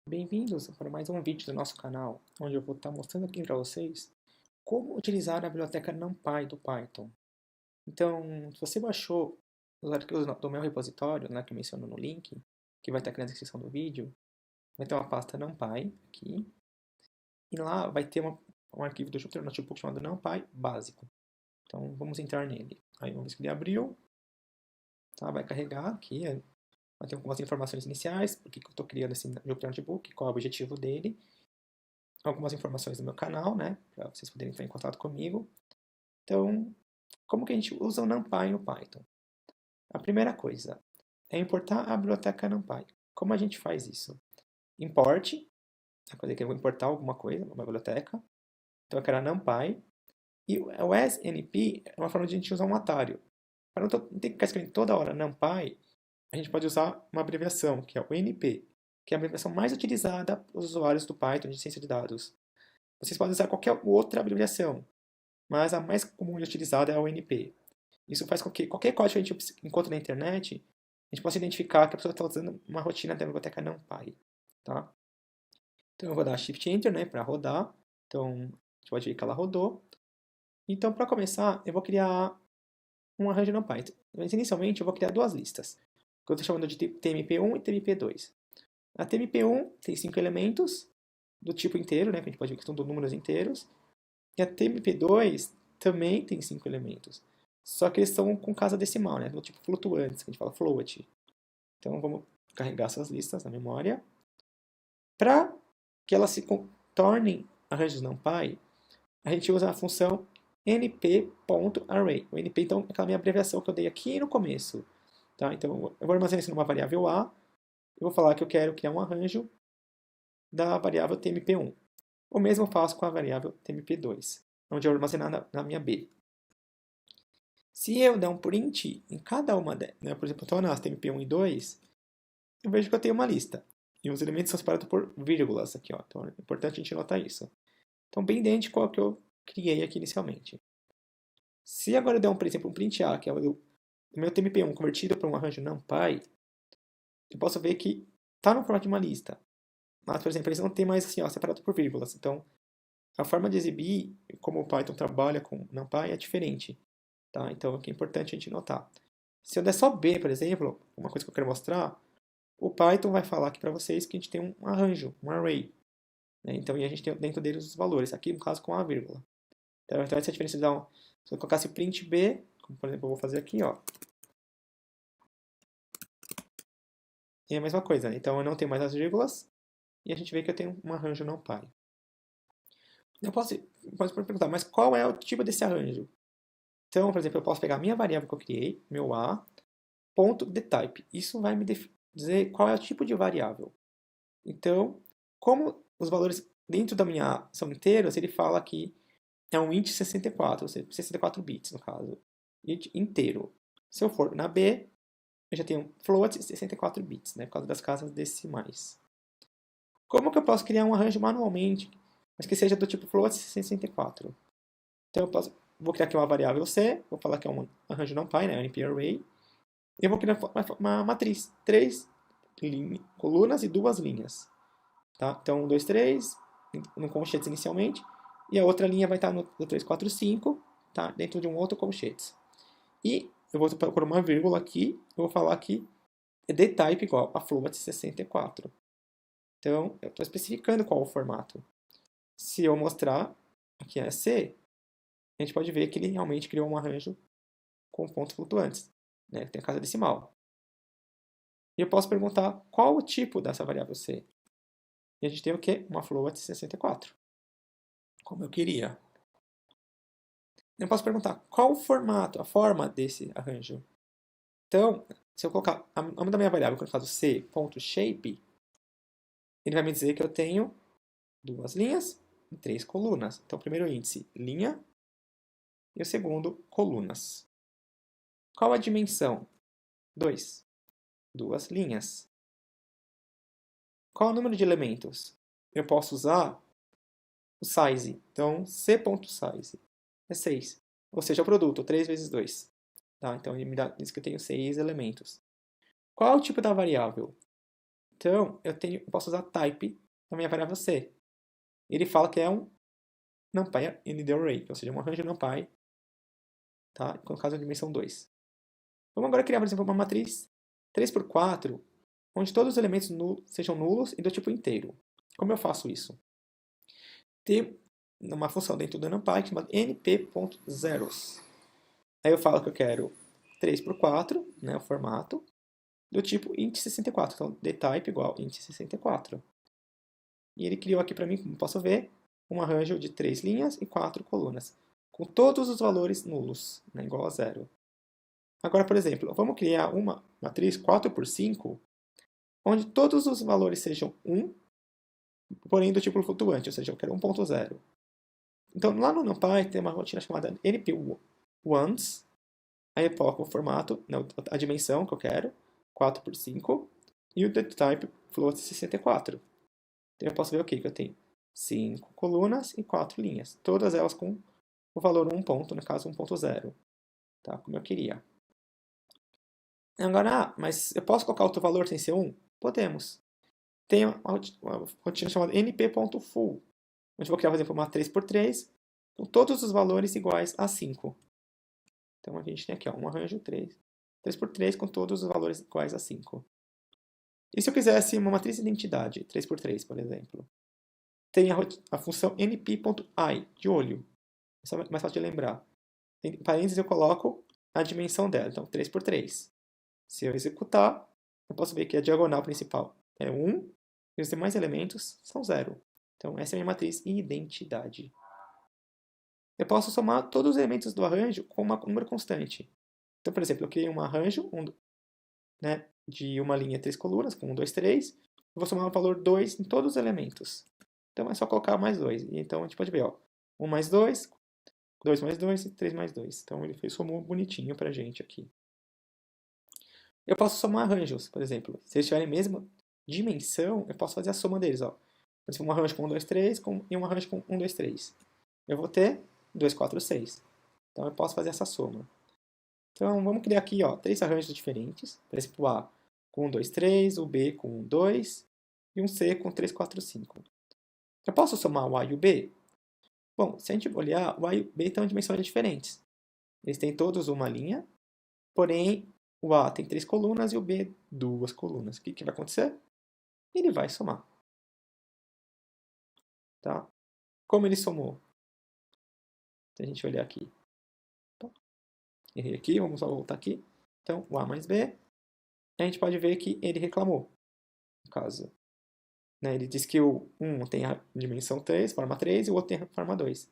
Bem-vindos para mais um vídeo do nosso canal, onde eu vou estar mostrando aqui para vocês como utilizar a biblioteca NumPy do Python. Então, se você baixou os arquivos do meu repositório, que eu menciono no link, que vai estar aqui na descrição do vídeo, vai ter uma pasta NumPy aqui, e lá vai ter um arquivo do Jupyter Notebook chamado NumPy básico. Então, vamos entrar nele. Aí, uma vez que ele abriu, tá, vai carregar aqui, vai ter algumas informações iniciais, por que eu estou criando esse Jupyter Notebook, qual é o objetivo dele, algumas informações do meu canal, né, para vocês poderem entrar em contato comigo. Então, como que a gente usa o NumPy no Python? A primeira coisa é importar a biblioteca NumPy. Como a gente faz isso? Import, a coisa que eu vou importar alguma coisa, uma biblioteca. Então, eu quero a NumPy. E o SNP é uma forma de a gente usar um atalho. Para não ter que ficar escrevendo toda hora NumPy, a gente pode usar uma abreviação, que é o NP, que é a abreviação mais utilizada pelos usuários do Python de ciência de dados. Vocês podem usar qualquer outra abreviação, mas a mais comum e utilizada é a ONP. Isso faz com que qualquer código que a gente encontra na internet, a gente possa identificar que a pessoa está usando uma rotina da biblioteca NumPy. Tá? Então eu vou dar Shift Enter, né, para rodar. Então a gente pode ver que ela rodou. Então para começar, eu vou criar um arranjo NumPy. Mas inicialmente eu vou criar duas listas, que eu estou chamando de TMP1 e TMP2. A TMP1 tem 5 elementos do tipo inteiro, né, que a gente pode ver que são números inteiros. E a TMP2 também tem 5 elementos. Só que eles estão com casa decimal, né? Do tipo flutuantes, que a gente fala float. Então vamos carregar essas listas na memória. Para que elas se tornem arranjos NumPy, a gente usa a função np.array. O np, então, é aquela minha abreviação que eu dei aqui no começo. Tá? Então eu vou armazenar isso numa variável A. Eu vou falar que eu quero criar um arranjo da variável tmp1. O mesmo eu faço com a variável tmp2, onde eu vou armazenar na minha B. Se eu der um print em cada uma delas, né, por exemplo, eu estou na TMP1 e 2, eu vejo que eu tenho uma lista. E os elementos são separados por vírgulas aqui. Ó. Então é importante a gente notar isso. Então, bem idêntico ao que eu criei aqui inicialmente. Se agora eu der, por exemplo, um print A, que é o meu TMP1 convertido para um arranjo NumPy, eu posso ver que está no formato de uma lista. Mas, por exemplo, eles não têm mais assim, ó, separado por vírgulas. Então, a forma de exibir, como o Python trabalha com NumPy, é diferente. Tá? Então, é importante a gente notar. Se eu der só B, por exemplo, uma coisa que eu quero mostrar, o Python vai falar aqui para vocês que a gente tem um arranjo, um array. Né? Então, e a gente tem dentro deles os valores. Aqui, no caso, com a vírgula. Então, essa é a diferença de dar se eu colocasse print B, como por exemplo eu vou fazer aqui, ó. E é a mesma coisa, né? Então, eu não tenho mais as vírgulas. E a gente vê que eu tenho um arranjo NumPy. Eu posso perguntar, mas qual é o tipo desse arranjo? Então, por exemplo, eu posso pegar a minha variável que eu criei, meu A, ponto .thetype. Isso vai me dizer qual é o tipo de variável. Então, como os valores dentro da minha A são inteiros, ele fala que é um int 64, ou seja, 64 bits no caso, int inteiro. Se eu for na B, eu já tenho float 64 bits, né, por causa das casas decimais. Como que eu posso criar um arranjo manualmente, mas que seja do tipo float 64? Então, vou criar aqui uma variável C, vou falar que é um arranjo NumPy, né, NP Array, e eu vou criar uma matriz, 3 colunas e 2 linhas. Tá? Então, 1, 2, 3, no colchetes inicialmente, e a outra linha vai estar no 3, 4, 5, tá? Dentro de um outro colchetes. E eu vou pôr uma vírgula aqui, eu vou falar que é dtype igual a float 64. Então, eu estou especificando qual é o formato. Se eu mostrar aqui é C, a gente pode ver que ele realmente criou um arranjo com pontos flutuantes, né? Tem a casa decimal. E eu posso perguntar qual o tipo dessa variável C. E a gente tem o quê? Uma float 64, como eu queria. Eu posso perguntar qual o formato, a forma desse arranjo. Então, se eu colocar o nome da minha variável, no caso c.shape, ele vai me dizer que eu tenho 2 linhas e 3 colunas. Então, o primeiro índice, linha, e o segundo, colunas. Qual a dimensão? 2. 2 linhas. Qual o número de elementos? Eu posso usar o size. Então, c.size é 6. Ou seja, o produto, 3 vezes 2. Tá? Então, ele me diz que eu tenho 6 elementos. Qual é o tipo da variável? Então, eu posso usar type na minha variável C. Ele fala que é um NumPy in the array, ou seja, um arranjo NumPy, tá? No caso, a dimensão 2. Vamos agora criar, por exemplo, uma matriz 3x4, onde todos os elementos sejam nulos e do tipo inteiro. Como eu faço isso? Tem uma função dentro do NumPy chamada np.zeros. Aí eu falo que eu quero 3x4, né, o formato, do tipo int64. Então, dtype igual int64. E ele criou aqui para mim, como posso ver, um arranjo de 3 linhas e 4 colunas, com todos os valores nulos, né, igual a 0. Agora, por exemplo, vamos criar uma matriz 4x5, onde todos os valores sejam 1, porém do tipo flutuante, ou seja, eu quero 1.0. Então, lá no NumPy tem uma rotina chamada np_ones. Aí eu coloco o formato, a dimensão que eu quero, 4x5, e o type float 64. Então eu posso ver que eu tenho 5 colunas e 4 linhas, todas elas com o valor 1 ponto, no caso 1.0, tá? Como eu queria. Agora, mas eu posso colocar outro valor sem ser 1? Podemos. Tem uma rotina chamada np.full, onde eu vou criar, por exemplo, uma 3x3, com todos os valores iguais a 5. Então a gente tem aqui um arranjo 3x3 com todos os valores iguais a 5. E se eu quisesse uma matriz de identidade, 3x3, por exemplo? Tem a função np.eye, de olho. Isso é mais fácil de lembrar. Em parênteses eu coloco a dimensão dela, então 3x3. Se eu executar, eu posso ver que a diagonal principal é 1 e os demais elementos são 0. Então essa é a minha matriz identidade. Eu posso somar todos os elementos do arranjo com um número constante. Então, por exemplo, eu criei um arranjo né, de uma linha 3 colunas, com 1, 2, 3. Eu vou somar o valor 2 em todos os elementos. Então é só colocar mais 2. E então a gente pode ver, ó, 1 mais 2, 2 mais 2 e 3 mais 2. Então ele somou bonitinho pra gente aqui. Eu posso somar arranjos, por exemplo. Se eles tiverem a mesma dimensão, eu posso fazer a soma deles. Ó. Por exemplo, um arranjo com 1, 2, 3 e um arranjo com 1, 2, 3. Eu vou ter 2, 4, 6. Então eu posso fazer essa soma. Então vamos criar aqui 3 arranjos diferentes. Por exemplo, o A com 1, 2, 3, o B com 1, 2 e um C com 3, 4, 5. Eu posso somar o A e o B? Bom, se a gente olhar, o A e o B têm dimensões diferentes. Eles têm todos uma linha, porém o A tem 3 colunas e o B 2 colunas. O que vai acontecer? Ele vai somar. Tá? Como ele somou? Se a gente olhar aqui. Errei aqui, vamos só voltar aqui. Então, o A mais B. A gente pode ver que ele reclamou. No caso, né, ele diz que o 1 tem a dimensão 3, forma 3, e o outro tem a forma 2.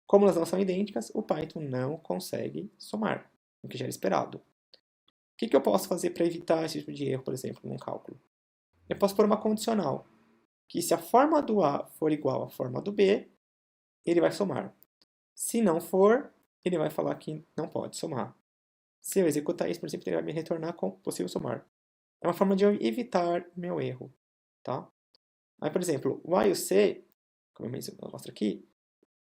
Como elas não são idênticas, o Python não consegue somar, o que já era esperado. O que eu posso fazer para evitar esse tipo de erro, por exemplo, num cálculo? Eu posso pôr uma condicional, que se a forma do A for igual à forma do B, ele vai somar. Se não for, ele vai falar que não pode somar. Se eu executar isso, por exemplo, ele vai me retornar com possível somar. É uma forma de eu evitar meu erro. Tá? Aí, por exemplo, o A e o C, como eu mostro aqui,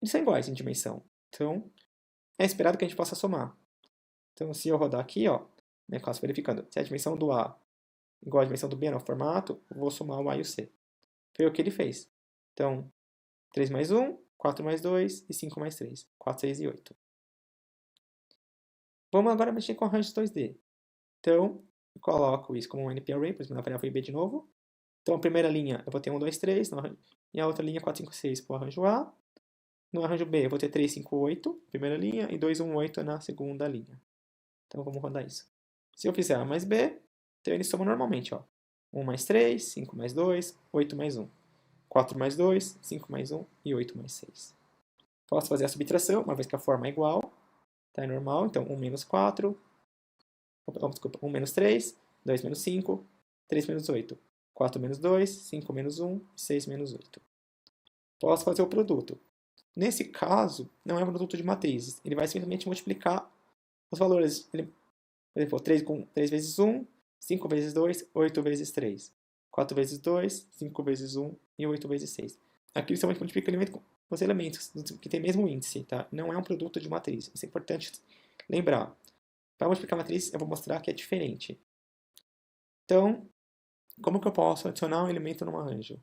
eles são iguais em dimensão. Então, é esperado que a gente possa somar. Então, se eu rodar aqui, né, caso verificando, se a dimensão do A igual à dimensão do B no formato, eu vou somar o A e o C. Foi o que ele fez. Então, 3 mais 1, 4 mais 2 e 5 mais 3. 4, 6 e 8. Vamos agora mexer com arranjos 2D. Então, eu coloco isso como um NP-array, por exemplo, na variável IB de novo. Então, a primeira linha eu vou ter 1, 2, 3, e a outra linha 4, 5, 6 para o arranjo A. No arranjo B eu vou ter 3, 5, 8, primeira linha, e 2, 1, 8 na segunda linha. Então, vamos rodar isso. Se eu fizer A mais B, então ele soma normalmente. 1 mais 3, 5 mais 2, 8 mais 1. 4 mais 2, 5 mais 1 e 8 mais 6. Posso fazer a subtração, uma vez que a forma é igual. Tá, é normal. Então, 1 menos 4. Desculpa, 1 menos 3, 2 menos 5, 3 menos 8. 4 menos 2, 5 menos 1 e 6 menos 8. Posso fazer o produto. Nesse caso, não é um produto de matrizes. Ele vai simplesmente multiplicar os valores. Por exemplo, 3 vezes 1, 5 vezes 2, 8 vezes 3. 4 vezes 2, 5 vezes 1 e 8 vezes 6. Aqui você multiplica os elementos que tem mesmo índice. Tá? Não é um produto de matriz. Isso é importante lembrar. Para multiplicar a matriz, eu vou mostrar que é diferente. Então, Como que eu posso adicionar um elemento num arranjo?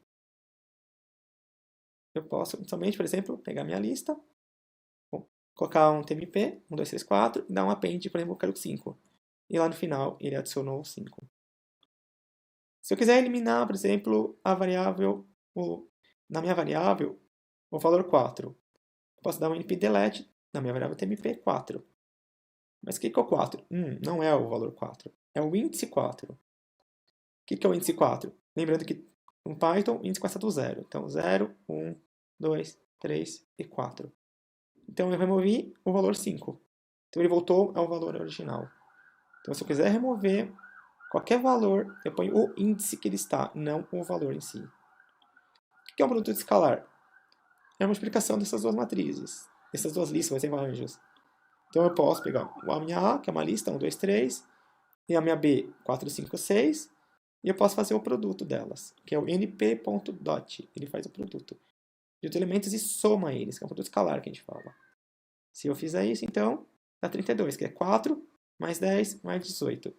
Eu posso somente, por exemplo, pegar minha lista, colocar um tmp, 1, 2, 3, 4, e dar um append, por exemplo, eu quero 5. E lá no final ele adicionou 5. Se eu quiser eliminar, por exemplo, a variável, na minha variável, o valor 4, eu posso dar um npdelete na minha variável tmp 4. Mas o que é o 4? Não é o valor 4, é o índice 4. O que é o índice 4? Lembrando que no Python o índice começa do 0. Então 0, 1, 2, 3 e 4. Então eu removi o valor 5. Então ele voltou ao valor original. Então se eu quiser remover qualquer valor, eu ponho o índice que ele está, não o valor em si. O que é um produto escalar? É uma multiplicação dessas duas matrizes, dessas duas listas, vai ser arranjos. Então eu posso pegar a minha A, que é uma lista, 1, 2, 3, e a minha B, 4, 5, 6, e eu posso fazer o produto delas, que é o np.dot, ele faz o produto de elementos e soma eles, que é um produto escalar que a gente fala. Se eu fizer isso, então, dá 32, que é 4 mais 10 mais 18,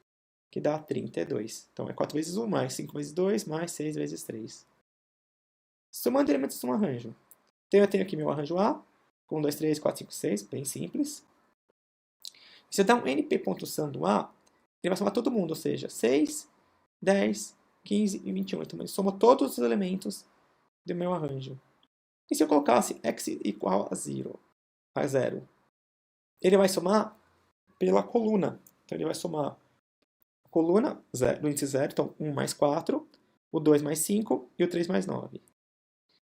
que dá 32. Então é 4 vezes 1, mais 5 vezes 2, mais 6 vezes 3. Somando elementos de um arranjo. Então eu tenho aqui meu arranjo A, com 1, 2, 3, 4, 5, 6, bem simples. Se eu dar um np.sum do A, ele vai somar todo mundo, ou seja, 6, 10, 15 e 21. Então ele soma todos os elementos do meu arranjo. E se eu colocasse x igual a 0, ele vai somar pela coluna. Então ele vai somar a coluna do índice 0, então 1 mais 4, o 2 mais 5 e o 3 mais 9.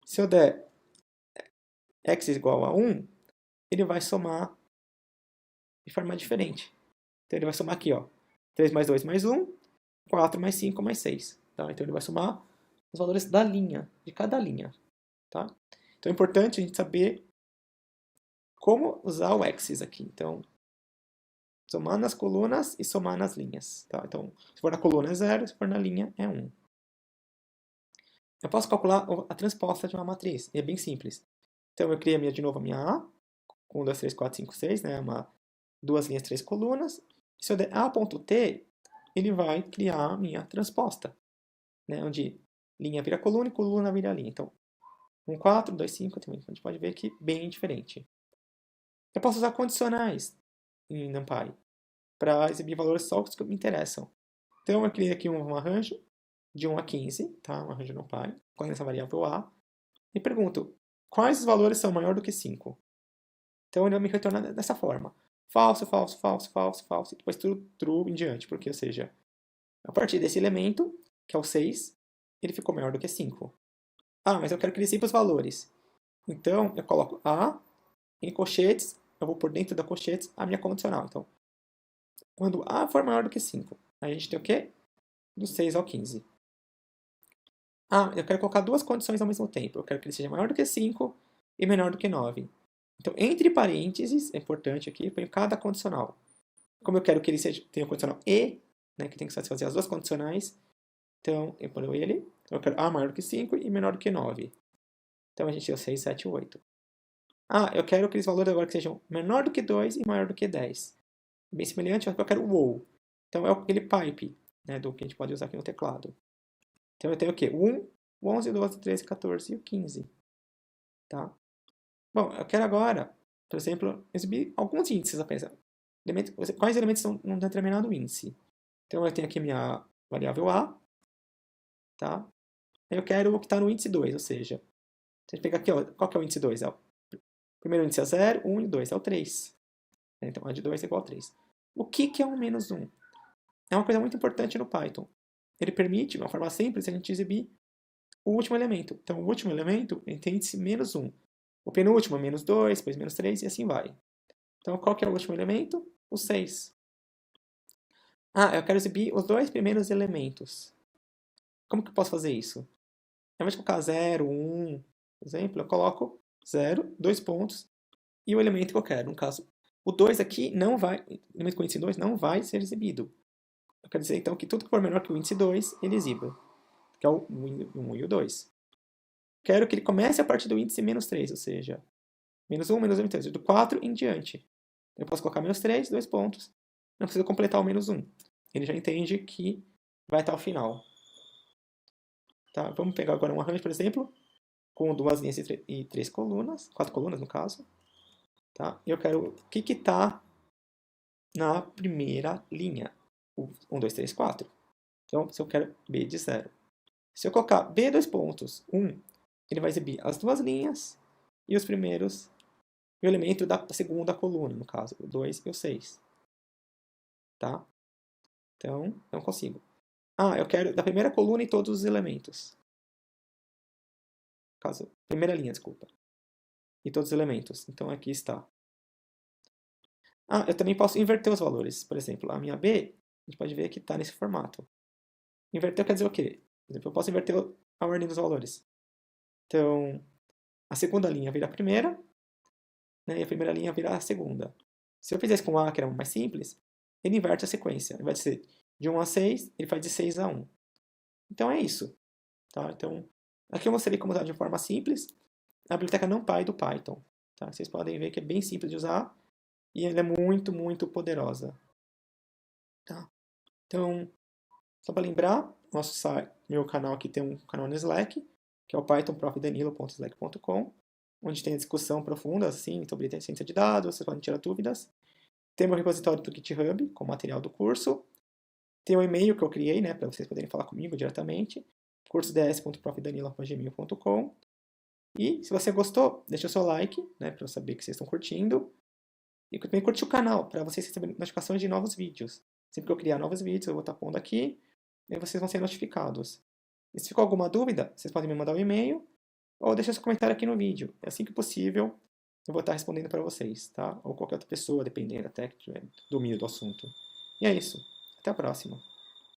Se eu der x igual a 1, ele vai somar de forma diferente. Então ele vai somar aqui, ó, 3 mais 2 mais 1, 4 mais 5 mais 6. Tá? Então ele vai somar os valores da linha, de cada linha. Tá? Então é importante a gente saber como usar o axis aqui. Então, somar nas colunas e somar nas linhas. Tá? Então, se for na coluna é 0, se for na linha é 1. Eu posso calcular a transposta de uma matriz, e é bem simples. Então, eu criei de novo a minha A, com 1, 2, 3, 4, 5, 6, né? Duas linhas, 3 colunas. Se eu der A.T, ele vai criar a minha transposta, né? Onde linha vira coluna e coluna vira linha. Então, 1, 4, 2, 5, a gente pode ver que bem diferente. Eu posso usar condicionais em NumPy para exibir valores só que me interessam. Então, eu criei aqui um arranjo de 1 a 15, tá? Um arranjo NumPy, com essa variável A, e pergunto, quais os valores são maior do que 5? Então, ele vai me retornar dessa forma. Falso, falso, falso, falso, falso, e depois tudo true em diante, porque, ou seja, a partir desse elemento, que é o 6, ele ficou maior do que 5. Ah, mas eu quero que ele siga os valores. Então, eu coloco A em colchetes, eu vou por dentro da colchetes a minha condicional. Então, quando A for maior do que 5, a gente tem o quê? Do 6 ao 15. Ah, eu quero colocar duas condições ao mesmo tempo. Eu quero que ele seja maior do que 5 e menor do que 9. Então, entre parênteses, é importante aqui, eu ponho cada condicional. Como eu quero que ele tenha o condicional e, né, que tem que satisfazer as duas condicionais, então eu ponho ele. Eu quero A maior do que 5 e menor do que 9. Então a gente tem o 6, 7 e 8. Ah, eu quero aqueles valores agora que sejam menor do que 2 e maior do que 10. Bem semelhante ao que eu quero o ou. Então é aquele pipe, né, do que a gente pode usar aqui no teclado. Então eu tenho o quê? O 1, o 11, o 12, o 13, o 14 e o 15. Tá? Bom, eu quero agora, por exemplo, exibir alguns índices apenas. Quais elementos estão num determinado índice? Então eu tenho aqui minha variável A, tá? Eu quero o que está no índice 2, ou seja, se a gente pegar aqui, ó, qual que é o índice 2? O primeiro índice é 0, 1 e 2 é o 3. Então A de 2 é igual a 3. O que é um menos 1? É uma coisa muito importante no Python. Ele permite, de uma forma simples, a gente exibir o último elemento. Então, o último elemento tem índice menos 1. O penúltimo é menos 2, depois menos 3 e assim vai. Então, qual que é o último elemento? O 6. Ah, eu quero exibir os dois primeiros elementos. Como que eu posso fazer isso? Ao invés de colocar 0, 1, por exemplo, eu coloco 0, 2 pontos e o elemento que eu quero. No caso, o 2 aqui não vai, o elemento com índice 2 não vai ser exibido. Eu quero dizer, então, que tudo que for menor que o índice 2, ele exiba. Que é o 1 e o 2. Quero que ele comece a partir do índice menos 3, ou seja, menos 1, menos 1, menos 3, do 4 em diante. Eu posso colocar menos 3, 2 pontos. Não precisa completar o menos 1. Ele já entende que vai estar ao final. Tá? Vamos pegar agora um arranjo, por exemplo, com 2 linhas e 3 colunas, 4 colunas no caso. Tá? Eu quero o que está na primeira linha. 1, 2, 3, 4. Então, se eu quero B de 0. Se eu colocar B dois pontos, 1, ele vai exibir as 2 linhas e os primeiros, o elemento da segunda coluna, no caso, o 2 e o 6. Tá? Então, não consigo. Eu quero da primeira coluna e todos os elementos. No caso, primeira linha, desculpa. E todos os elementos. Então, aqui está. Eu também posso inverter os valores. Por exemplo, a minha B, a gente pode ver que está nesse formato. Inverter quer dizer o quê? Por exemplo, eu posso inverter a ordem dos valores. Então, a segunda linha vira a primeira, né, e a primeira linha vira a segunda. Se eu fizesse com A, que era mais simples, ele inverte a sequência. Ao invés de ser de 1 a 6, ele faz de 6 a 1. Então é isso. Tá? Então, aqui eu mostrei como usar de forma simples a biblioteca NumPy do Python. Tá? Vocês podem ver que é bem simples de usar e ela é muito, muito poderosa. Tá? Então, só para lembrar, nosso site, meu canal aqui tem um canal no Slack, que é o pythonprofdanilo.slack.com, onde tem discussão profunda assim, sobre ciência de dados, vocês podem tirar dúvidas. Tem meu repositório do GitHub, com material do curso. Tem um e-mail que eu criei, né, para vocês poderem falar comigo diretamente, cursosds.profdanilo.gmail.com. E se você gostou, deixa o seu like, né, para eu saber que vocês estão curtindo. E também curte o canal, para vocês receberem notificações de novos vídeos. Sempre que eu criar novos vídeos, eu vou estar pondo aqui, e vocês vão ser notificados. E se ficou alguma dúvida, vocês podem me mandar um e-mail, ou deixar seu comentário aqui no vídeo. É assim que possível, eu vou estar respondendo para vocês, tá? Ou qualquer outra pessoa, dependendo até que tiver domínio do assunto. E é isso. Até a próxima.